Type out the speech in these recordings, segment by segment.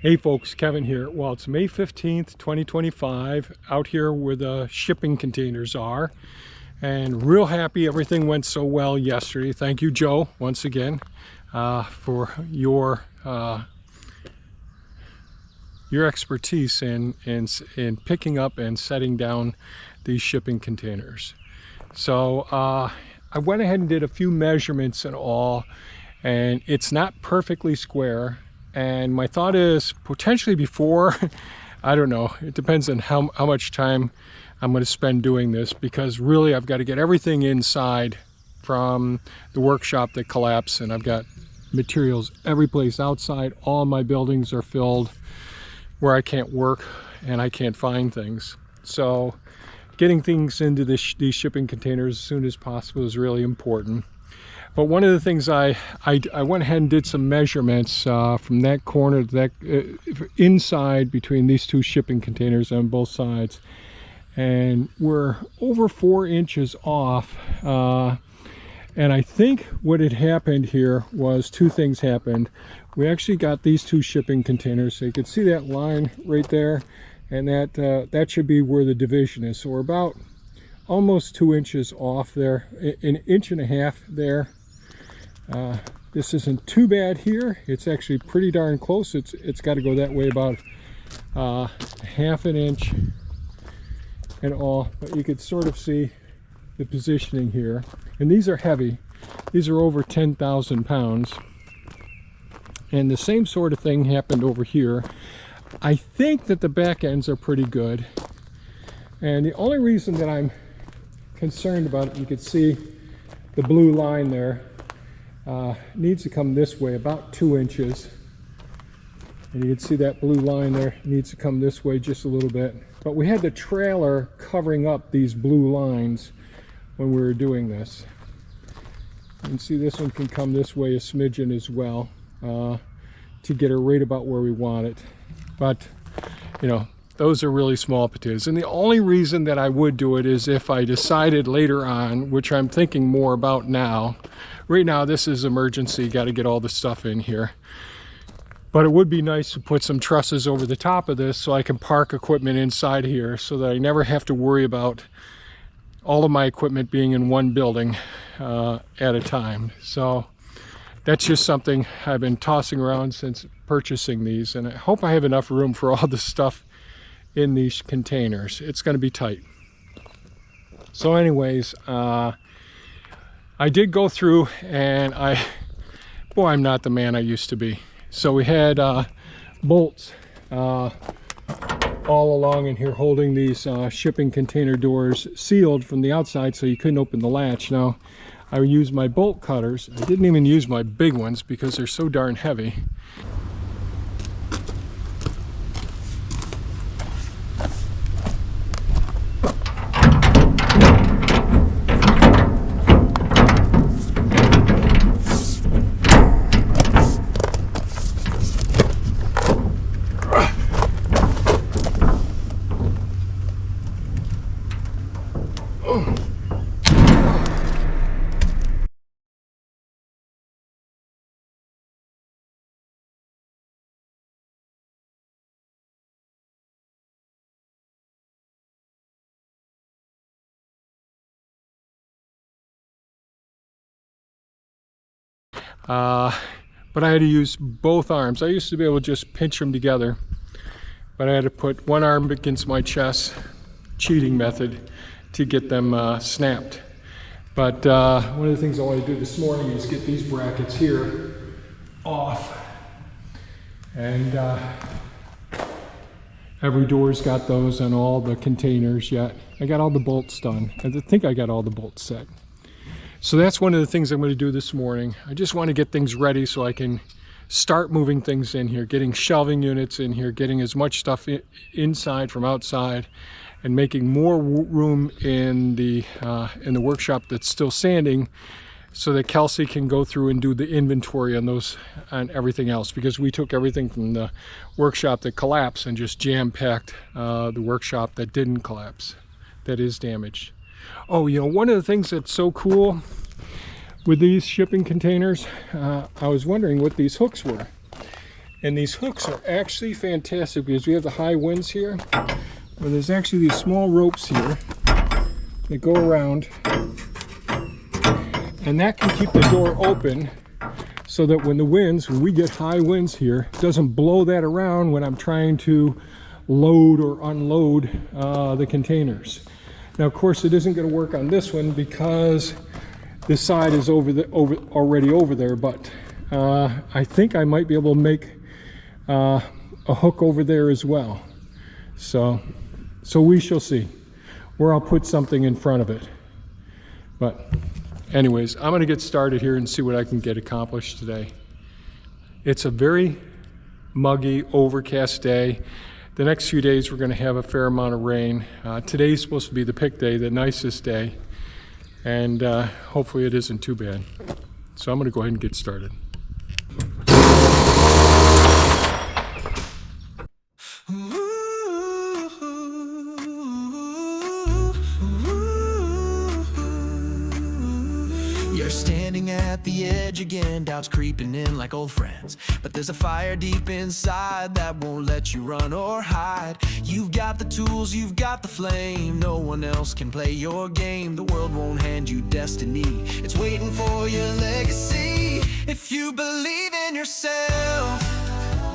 Hey folks, Kevin here. Well, it's May 15th, 2025, out here where the shipping containers are. And real happy everything went so well yesterday. Thank you, Joe, once again, for your expertise in picking up and setting down these shipping containers. So I went ahead and did a few measurements and all, and it's not perfectly square. And my thought is potentially before, I don't know, it depends on how much time I'm going to spend doing this, because really I've got to get everything inside from the workshop that collapsed, and I've got materials every place outside. All my buildings are filled where I can't work and I can't find things. So getting things into these shipping containers as soon as possible is really important. But one of the things I went ahead and did some measurements from that corner to that inside between these two shipping containers on both sides, and we're over 4 inches off. And I think what had happened here was two things happened. We actually got these two shipping containers, so you can see that line right there, and that should be where the division is. So we're about almost 2 inches off there, an inch and a half there. This isn't too bad here. It's actually pretty darn close. It's got to go that way about half an inch and all, but you could sort of see the positioning here. And these are heavy. These are over 10,000 pounds. And the same sort of thing happened over here. I think that the back ends are pretty good. And the only reason that I'm concerned about it, you can see the blue line there, needs to come this way about 2 inches. And you can see that blue line there needs to come this way just a little bit. But we had the trailer covering up these blue lines when we were doing this. You can see this one can come this way a smidgen as well, to get it right about where we want it. But, you know, those are really small potatoes. And the only reason that I would do it is if I decided later on, which I'm thinking more about now. Right now, this is emergency, got to get all the stuff in here. But it would be nice to put some trusses over the top of this so I can park equipment inside here, so that I never have to worry about all of my equipment being in one building at a time. So that's just something I've been tossing around since purchasing these, and I hope I have enough room for all the stuff in these containers. It's going to be tight. So anyways, I did go through, and boy, I'm not the man I used to be. So we had bolts all along in here holding these shipping container doors sealed from the outside, so you couldn't open the latch. Now I used my bolt cutters. I didn't even use my big ones because they're so darn heavy. But I had to use both arms. I used to be able to just pinch them together, but I had to put one arm against my chest, cheating method, to get them snapped. But one of the things I want to do this morning is get these brackets here off. And every door's got those on all the containers yet. I got all the bolts done. I think I got all the bolts set. So that's one of the things I'm going to do this morning. I just want to get things ready so I can start moving things in here, getting shelving units in here, getting as much stuff inside from outside, and making more room in the workshop that's still sanding, so that Kelsey can go through and do the inventory on those and everything else, because we took everything from the workshop that collapsed and just jam-packed the workshop that didn't collapse, that is damaged. Oh, you know, one of the things that's so cool with these shipping containers, I was wondering what these hooks were. And these hooks are actually fantastic because we have the high winds here. Well, there's actually these small ropes here that go around, and that can keep the door open so that when we get high winds here, it doesn't blow that around when I'm trying to load or unload the containers. Now, of course, it isn't going to work on this one because this side is already over there, but I think I might be able to make a hook over there as well. So we shall see, where I'll put something in front of it. But anyways, I'm gonna get started here and see what I can get accomplished today. It's a very muggy, overcast day. The next few days we're gonna have a fair amount of rain. Today's supposed to be the pick day, the nicest day. And hopefully it isn't too bad. So I'm gonna go ahead and get started. You're standing at the edge again, doubts creeping in like old friends. But there's a fire deep inside that won't let you run or hide. You've got the tools, you've got the flame. No one else can play your game. The world won't hand you destiny. It's waiting for your legacy. If you believe in yourself,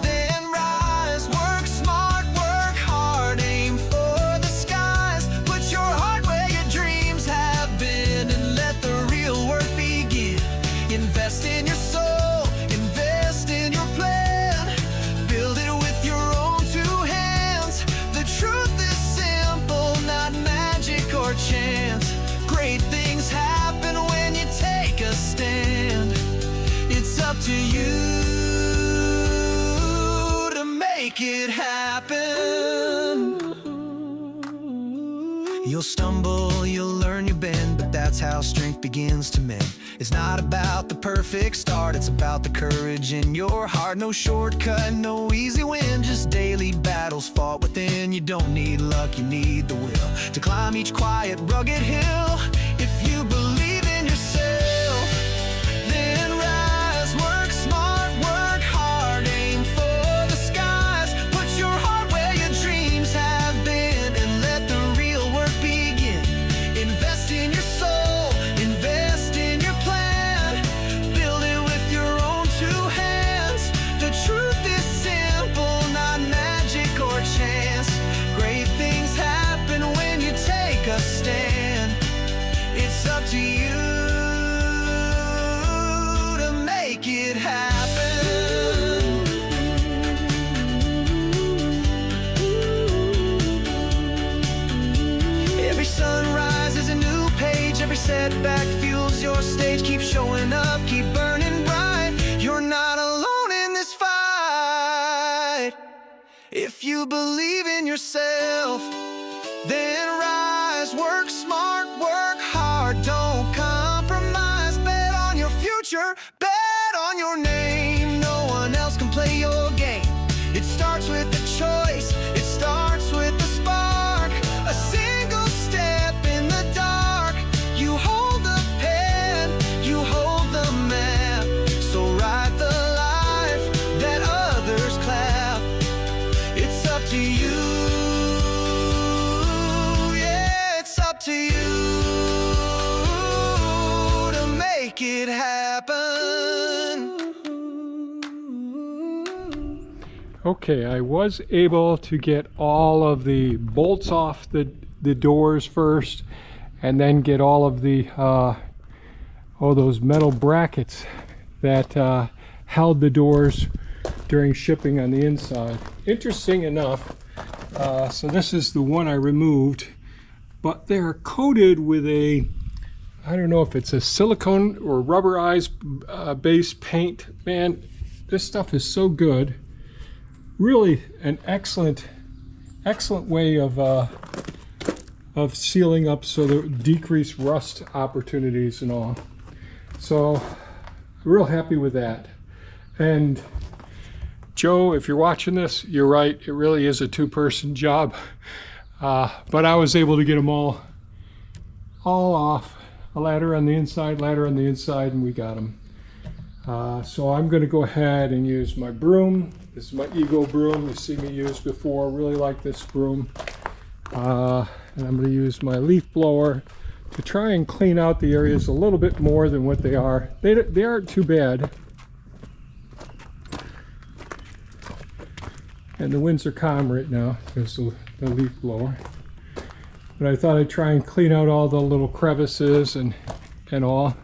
then rise, work smart, work hard, aim for the skies. Put your heart where your dreams have been and let the real work begin. Invest in your soul, invest in your plan. Build it with your own two hands. The truth is simple, not magic or chance. Great things happen when you take a stand. It's up to you to make it happen. You'll stumble, you'll learn your bend, but that's how strength begins to mend. It's not about the perfect start, it's about the courage in your heart. No shortcut, no easy win, just daily battles fought within. You don't need luck, you need the will to climb each quiet, rugged hill. If you believe in yourself, then rise, work smart, work hard, aim for the skies. Put your heart where your dreams have been and let the real work begin. Invest in your soul, invest in your plan. Build it with your own two hands. The truth is simple, not magic or chance. Great things happen when you take a stand. It's up to you to make it happen. Every sunrise is a new page. Every setback fuels your stage. Keep showing up, keep burning bright. You're not alone in this fight. If you believe in yourself, then rise, work smart, work hard, don't compromise. Bet on your future, bet on your name. No one else can play your game. It starts with a choice, it starts with a spark. A single step in the dark. You hold the pen, you hold the map. So write the life that others clap. It's up to you. To you to make it happen. Okay, I was able to get all of the bolts off the doors first, and then get all of the those metal brackets that held the doors during shipping on the inside. Interesting enough, so this is the one I removed, but they're coated with a, I don't know if it's a silicone or rubberized based paint. Man, this stuff is so good. Really an excellent way of sealing up so that decrease rust opportunities and all. So real happy with that. And Joe, if you're watching this, you're right, it really is a two-person job. But I was able to get them all off. A ladder on the inside, and we got them. So I'm going to go ahead and use my broom. This is my Ego broom you've seen me use before. Really like this broom. And I'm going to use my leaf blower to try and clean out the areas a little bit more than what they are. They aren't too bad. And the winds are calm right now because of the leaf blower. But I thought I'd try and clean out all the little crevices and all.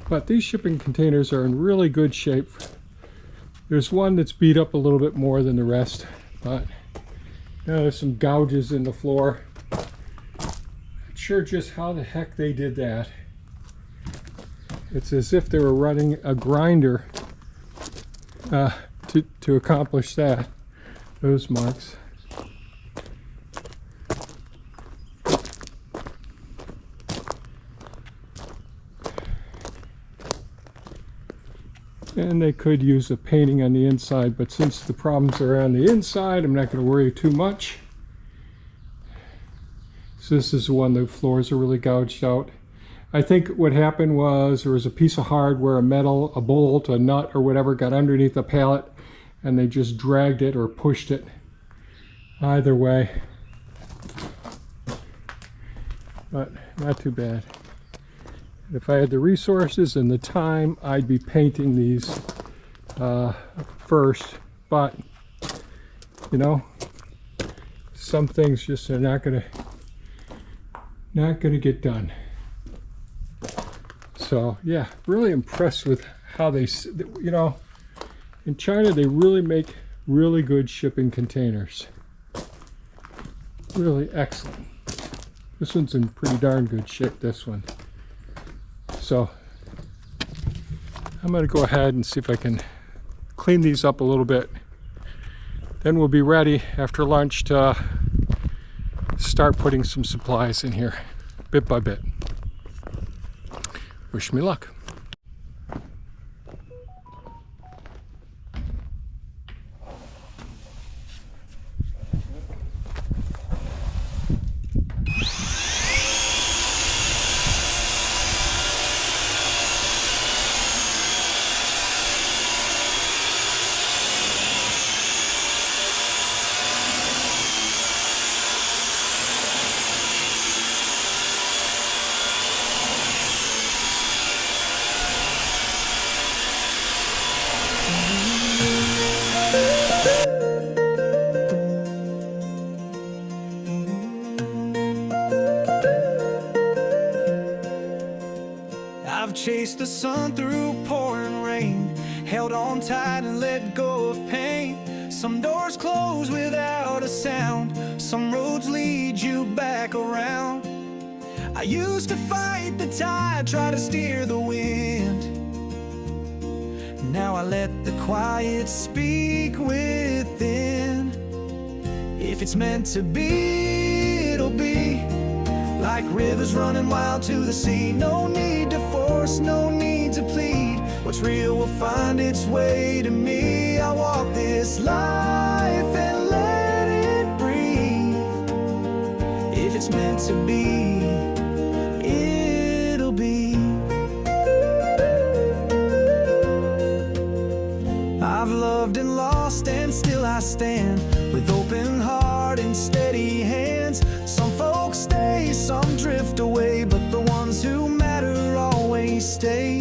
But these shipping containers are in really good shape. There's one that's beat up a little bit more than the rest, but you know, there's some gouges in the floor. Not sure just how the heck they did that. It's as if they were running a grinder to accomplish that. Those marks. And they could use a painting on the inside, but since the problems are on the inside, I'm not going to worry too much. So this is the one the floors are really gouged out. I think what happened was there was a piece of hardware, a metal, a bolt, a nut, or whatever got underneath the pallet, and they just dragged it or pushed it. Either way, but not too bad. If I had the resources and the time, I'd be painting these first, but you know, some things just are not gonna get done. So yeah, really impressed with how they, you know, in China they really make really good shipping containers. Really excellent. This one's in pretty darn good shape, this one. So I'm going to go ahead and see if I can clean these up a little bit. Then we'll be ready after lunch to start putting some supplies in here, bit by bit. Wish me luck. I've chased the sun through pouring rain, held on tight and let go of pain. Some doors close without a sound, some roads lead you back around. I used to fight the tide, try to steer the wind. Now I let the quiet speak within. If it's meant to be, it'll be. Like rivers running wild to the sea. No need to force, no need to plead. What's real will find its way to me. I walk this life and let it breathe. If it's meant to be, it'll be. I've loved and lost and still I stand, with open heart and steady hands. Some folks stay, some drift away, but the ones who matter always stay.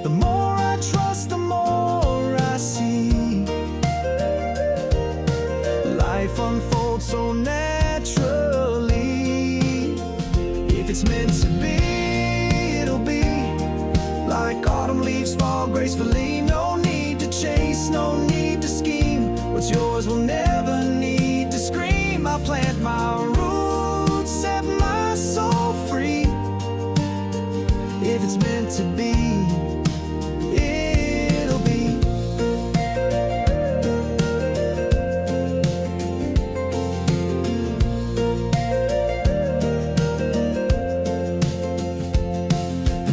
The more I trust, the more I see. Life unfolds so naturally. If it's meant to be, it'll be. Like autumn leaves fall gracefully. No need to chase, no need to scheme. What's yours will never need to scream. I plant my roots, set my soul free. If it's meant to be, it'll be.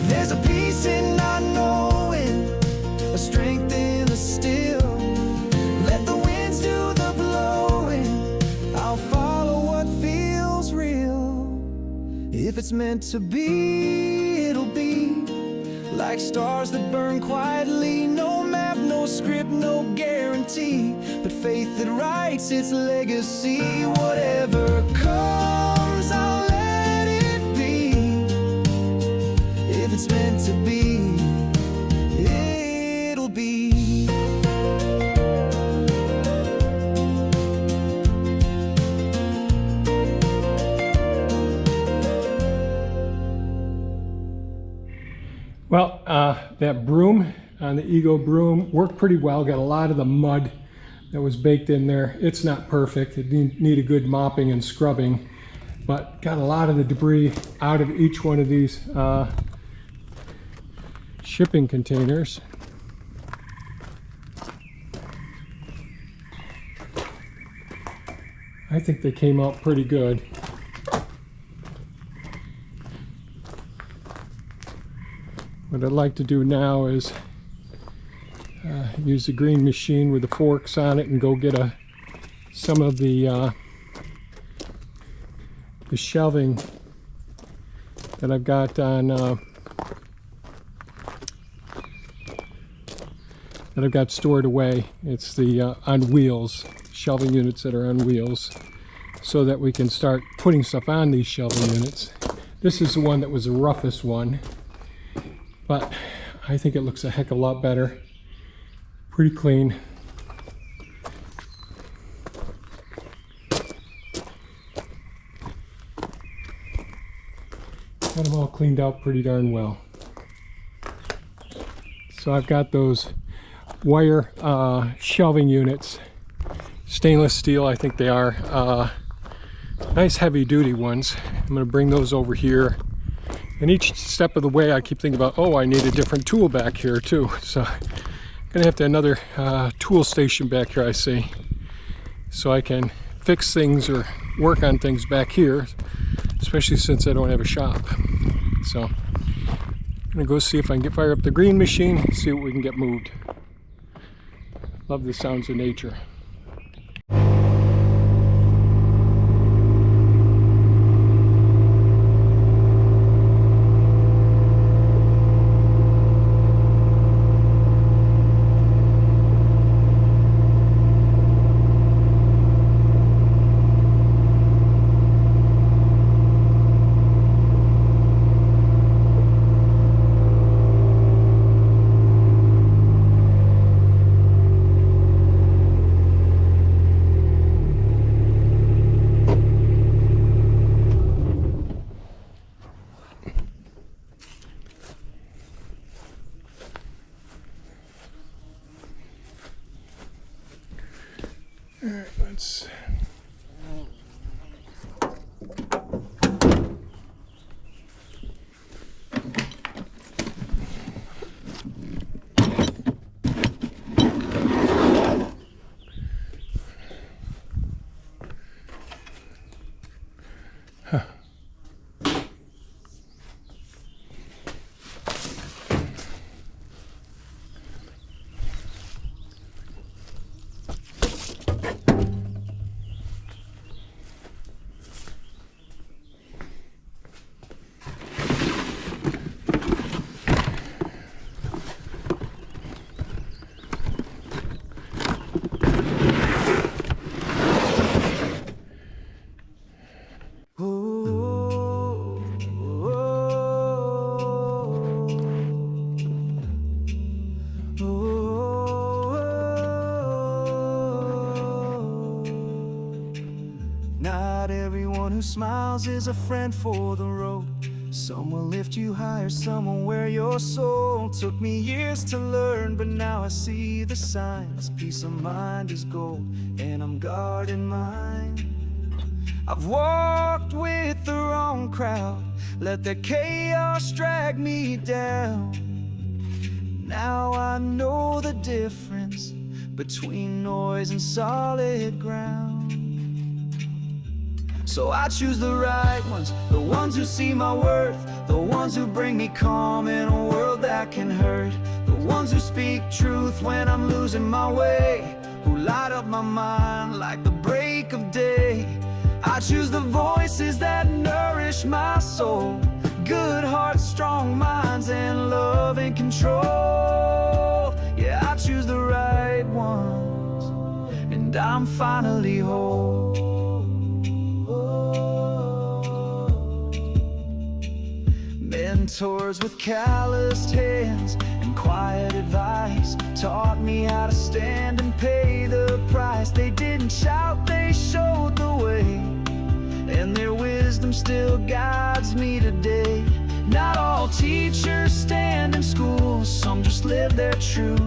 There's a peace in not knowing, a strength in the still. Let the winds do the blowing, I'll follow what feels real. If it's meant to be, it'll be. like stars that burn quietly. No map, no script, no guarantee, but faith that writes its legacy. Whatever comes, I'll let it be. If it's meant to be, it'll be. Well, that broom on the Ego broom worked pretty well. Got a lot of the mud that was baked in there. It's not perfect. It needed good mopping and scrubbing, but got a lot of the debris out of each one of these shipping containers. I think they came out pretty good. What I'd like to do now is use the green machine with the forks on it and go get some of the shelving that I've got on that I've got stored away. It's the on wheels, shelving units that are on wheels, so that we can start putting stuff on these shelving units. This is the one that was the roughest one, but I think it looks a heck of a lot better. Pretty clean. Got them all cleaned out pretty darn well. So I've got those wire shelving units, stainless steel I think they are, nice heavy duty ones. I'm going to bring those over here, and each step of the way I keep thinking about, oh, I need a different tool back here too, so I'm gonna have to another tool station back here, I see, so I can fix things or work on things back here, especially since I don't have a shop. So I'm gonna go see if I can fire up the green machine and see what we can get moved. Love the sounds of nature. All right, let's. Not everyone who smiles is a friend for the road. Some will lift you higher, some will wear your soul. Took me years to learn, but now I see the signs. Peace of mind is gold, and I'm guarding mine. I've walked with the wrong crowd, let the chaos drag me down. Now I know the difference between noise and solid ground. So I choose the right ones, the ones who see my worth, the ones who bring me calm in a world that can hurt, the ones who speak truth when I'm losing my way, who light up my mind like the break of day. I choose the voices that nourish my soul, Good hearts, strong minds, and love and control. Yeah, I choose the right ones, and I'm finally whole. Mentors with calloused hands and quiet advice taught me how to stand and pay the price. They didn't shout, they showed the way, and their wisdom still guides me today. Not all teachers stand in schools, some just live their truth,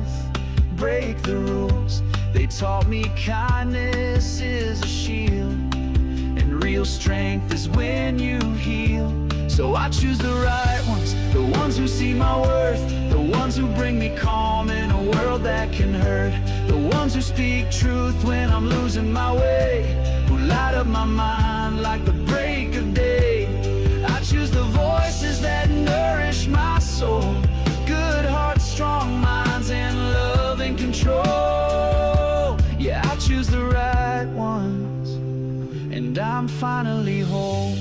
break the rules. They taught me kindness is a shield, and real strength is when you heal. So I choose the right ones, the ones who see my worth, the ones who bring me calm in a world that can hurt, the ones who speak truth when I'm losing my way, who light up my mind like the break of day. I choose the voices that nourish my soul, good hearts, strong minds, and love and control. Yeah, I choose the right ones, and I'm finally whole.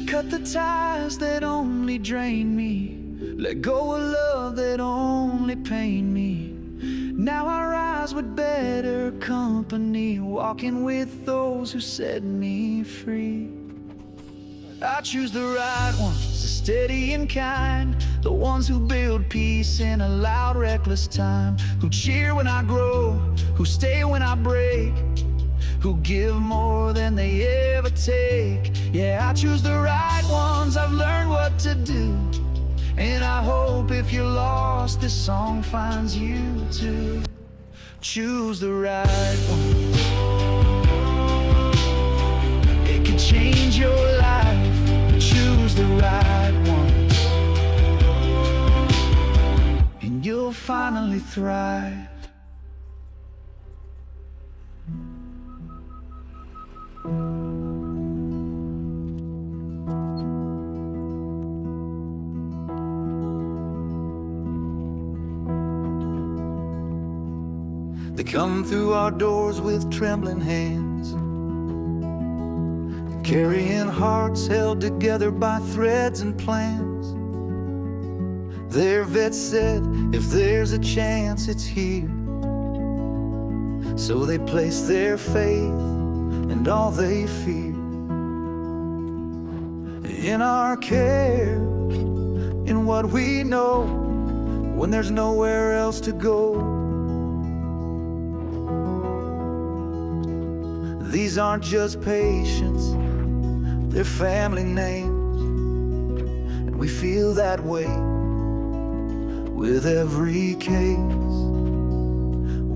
Cut the ties that only drain me, let go of love that only pain me. Now I rise with better company, walking with those who set me free. I choose the right ones, steady and kind, the ones who build peace in a loud, reckless time, who cheer when I grow, who stay when I break, who give more than they ever take. Yeah, I choose the right ones, I've learned what to do, and I hope if you're lost, this song finds you too. Choose the right one, it can change your life. Choose the right one, and you'll finally thrive. They come through our doors with trembling hands, carrying hearts held together by threads and plans. Their vet said, if there's a chance, it's here. So they place their faith and all they fear in our care, in what we know, when there's nowhere else to go. These aren't just patients, they're family names, and we feel that way with every case.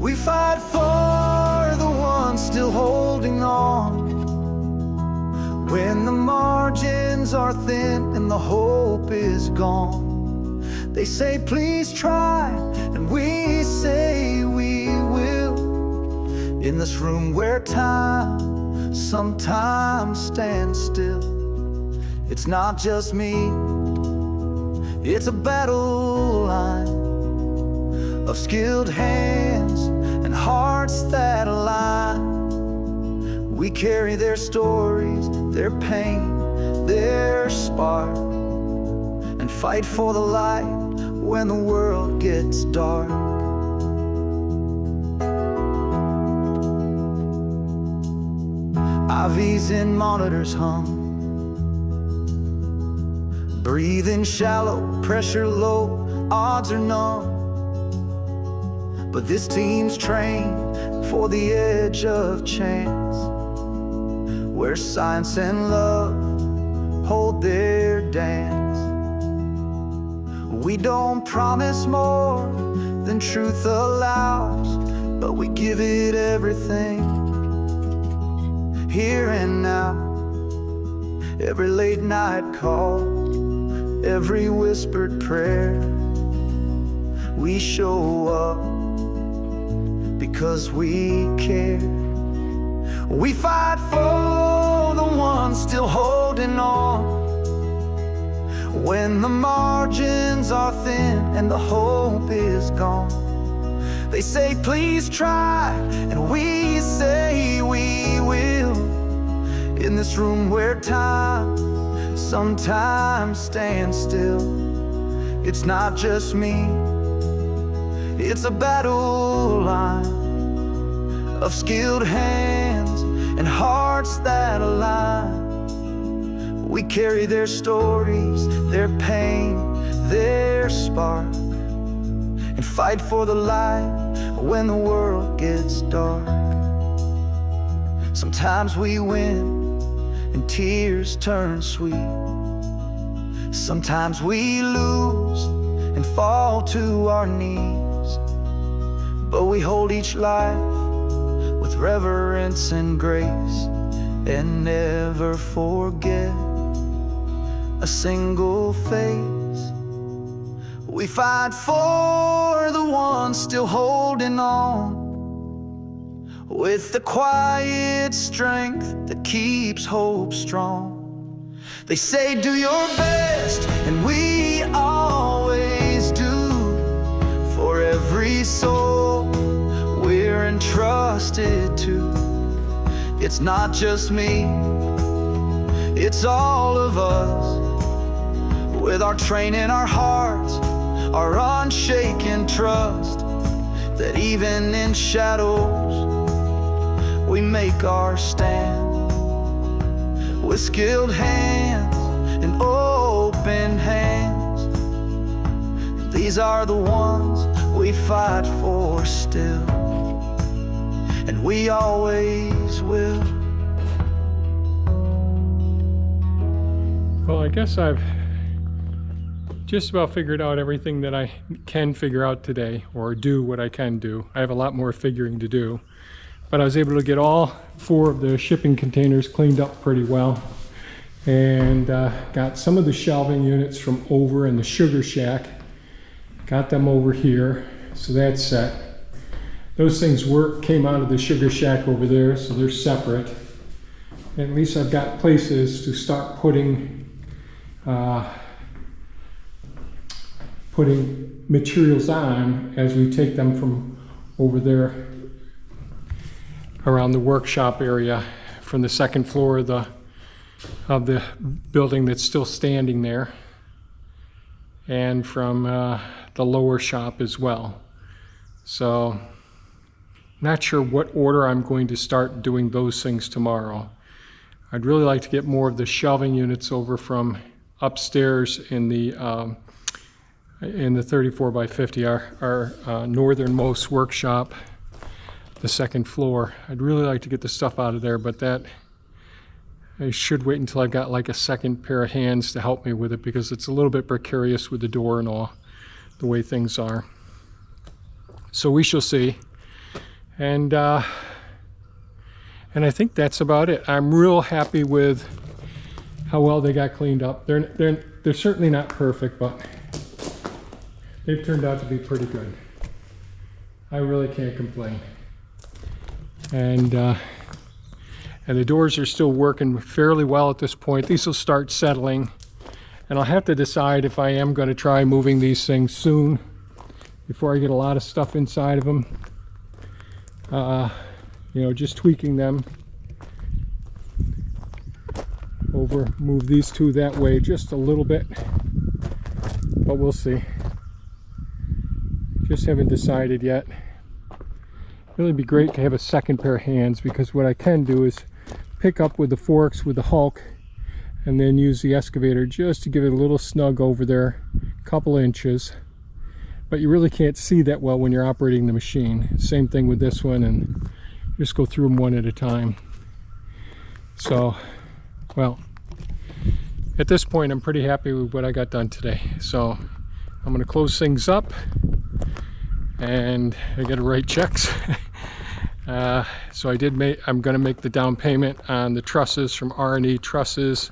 We fight for the ones still holding on, when the margins are thin and the hope is gone. They say please try, and we say we will. In this room where time sometimes stands still, it's not just me, it's a battle line of skilled hands and hearts that align. We carry their stories, their pain, their spark, and fight for the light when the world gets dark. IVs in monitors hum, breathing shallow, pressure low, odds are numb. But this team's trained for the edge of chance, where science and love hold their dance. We don't promise more than truth allows, but we give it everything. Here and now, every late night call, every whispered prayer, we show up because we care. We fight for the ones still holding on, when the margins are thin and the hope is gone. They say please try, and we say we will. In this room where time sometimes stands still, it's not just me, it's a battle line of skilled hands and hearts that align. We carry their stories, their pain, their spark, and fight for the light when the world gets dark. Sometimes we win and tears turn sweet. Sometimes we lose and fall to our knees, but we hold each life with reverence and grace, and never forget a single face. We fight for the ones still holding on, with the quiet strength that keeps hope strong. They say do your best, and we always do, for every soul we're entrusted to. It's not just me, it's all of us, with our training, our hearts, our unshaken trust, that even in shadows we make our stand. With skilled hands and open hands, these are the ones we fight for still, and we always will. Well, I guess I've just about figured out everything that I can figure out today, or do what I can do. I have a lot more figuring to do, but I was able to get all 4 of the shipping containers cleaned up pretty well, and got some of the shelving units from over in the sugar shack, got them over here, so that's set. Those things came out of the sugar shack over there, so they're separate. At least I've got places to start putting materials on as we take them from over there around the workshop area, from the second floor of the building that's still standing there, and from the lower shop as well. So not sure what order I'm going to start doing those things tomorrow. I'd really like to get more of the shelving units over from upstairs in the 34 by 50, our northernmost workshop, the second floor. I'd really like to get the stuff out of there, but that I should wait until I've got like a second pair of hands to help me with it, because it's a little bit precarious with the door and all, the way things are. So we shall see. And I think that's about it. I'm real happy with how well they got cleaned up. They're certainly not perfect, but they've turned out to be pretty good. I really can't complain. And the doors are still working fairly well at this point. These will start settling, and I'll have to decide if I am going to try moving these things soon before I get a lot of stuff inside of them. You know, just tweaking them over, move these 2 that way just a little bit, but we'll see. Just haven't decided yet. Really be great to have a second pair of hands, because what I can do is pick up with the forks with the Hulk and then use the excavator just to give it a little snug over there, a couple inches. But you really can't see that well when you're operating the machine. Same thing with this one, and just go through them one at a time. So, well, at this point I'm pretty happy with what I got done today. So I'm going to close things up, and I got to write checks. So I'm going to make the down payment on the trusses from R&E Trusses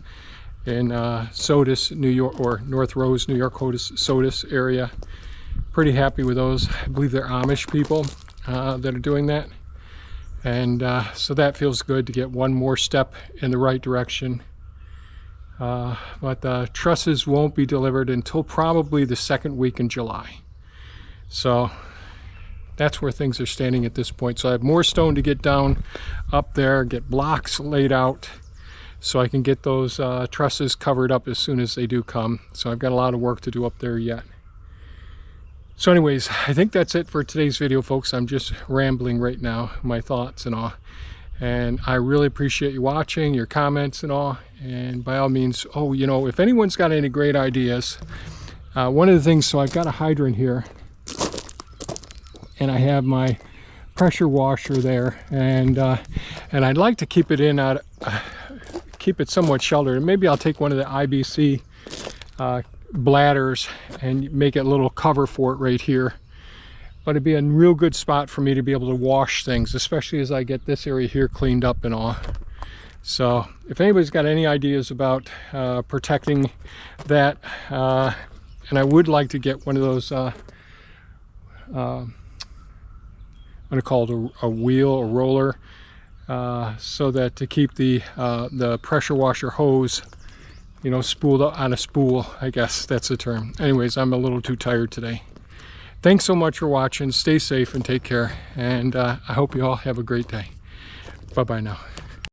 in Sodus, New York, or North Rose, New York, Sodus area. Pretty happy with those. I believe they're Amish people that are doing that. And so that feels good to get one more step in the right direction. But the trusses won't be delivered until probably the second week in July. So that's where things are standing at this point. So I have more stone to get down up there, get blocks laid out, so I can get those trusses covered up as soon as they do come. So I've got a lot of work to do up there yet. So anyways, I think that's it for today's video, folks. I'm just rambling right now, my thoughts and all. And I really appreciate you watching, your comments and all. And by all means, oh, you know, if anyone's got any great ideas, one of the things, so I've got a hydrant here, and I have my pressure washer there, and I'd like to keep it in keep it somewhat sheltered. And maybe I'll take one of the IBC bladders and make a little cover for it right here. But it'd be a real good spot for me to be able to wash things, especially as I get this area here cleaned up and all. So if anybody's got any ideas about protecting that, and I would like to get one of those I'm going to call it a wheel, a roller, so that to keep the pressure washer hose, you know, spooled up on a spool, I guess that's the term. Anyways, I'm a little too tired today. Thanks so much for watching. Stay safe and take care. And I hope you all have a great day. Bye-bye now.